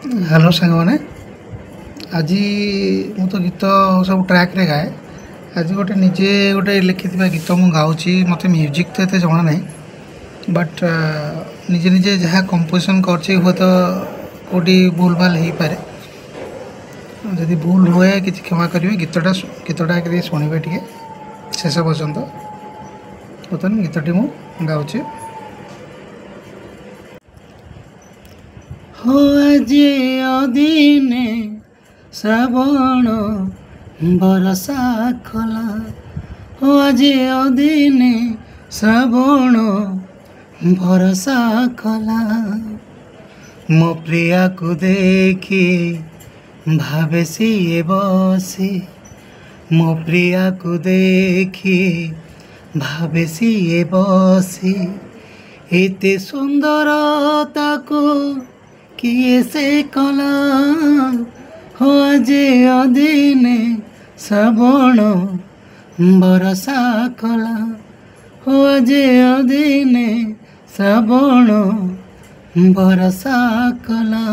Hello सांग मैंने आज मु तो गीत सब ट्रैक रे गाए। आज गोटे निजे गोटे लिखि गीत मु गाऊँ मत म्यूजिक तो ये जना ना बट निजे निजे जहाँ कंपोजिशन कर हुए तो कौटी भूल भाल हो पारे जदि भूल हुए कि क्षमा करेंगे। गीतटा शुणे टे शेष पर्यंत बर्तमान गीतटी मु गाऊँ। हो आज अदिने श्रावण बरसा खला हो आज अदिने श्रावण भरसा खला मो प्रिया को देखी भावे सिए बसी मो प्रिया को देखी भावे सिए बसी एते सुंदरता को किए से कला हो आज अदिने श्रावण बरसा कला हो आज अदिने श्रावण बरसा कला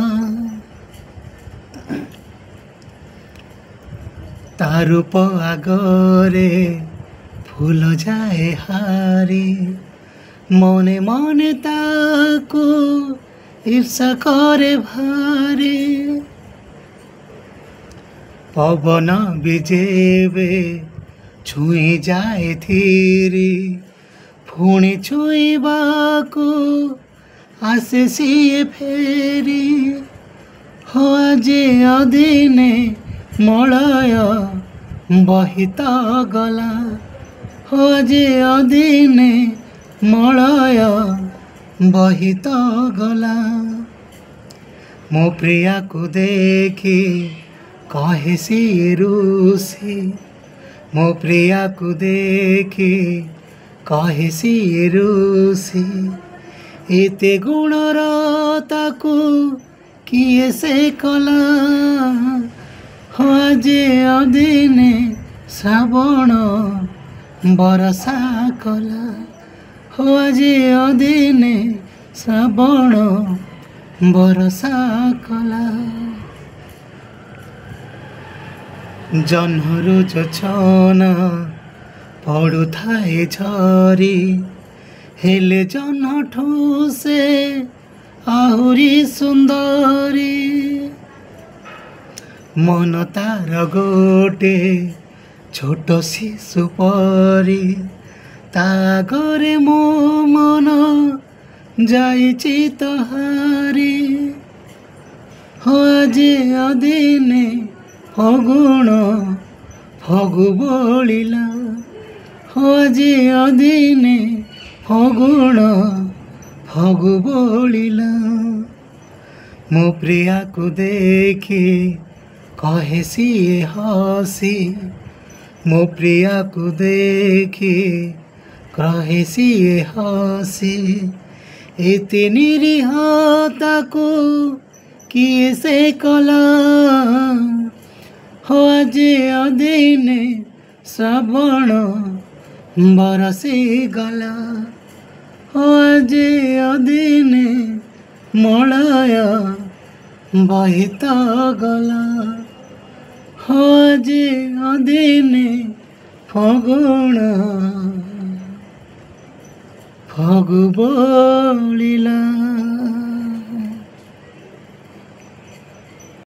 तारूप आगरे फूल जाए हारी मने मने ताको ईर्षा करे भारी पवन विजेबे छुई जाए थीरी पुणी छुईबाको आसे सिए फेरी हो आज अदिने मलय बहित गला हो आज अदिने मलय बहित गला मो प्रिया को देखी कहे सी रूसी मो प्रिया को देखी कहे सी रूसी एते गुणर ताकू किए से कला हो आज अदिने श्रावण बरसा कला हो आज अदिने श्रावण बरसा कला जन्हरु जोछना पड़ू थाए झरी हेले जन्हठू से आहुरी सुंदरी मन तार गोटे छोट शिशु परी तागरे मो मन जाइछि तहारी हो आज अदिने फगुण फगु बोलिला हो आज अदिने फगुण फगु बोलिला मो प्रिया को देखी कहे सिए हसी मो प्रिया को देखी कहे सिए हसी एते निरीहता को किए से कला हो आज अदिने श्रावण बरसी गला हो आज अदिने मलय बहित गला हो आज अदिने फगुण फगु बोलिला।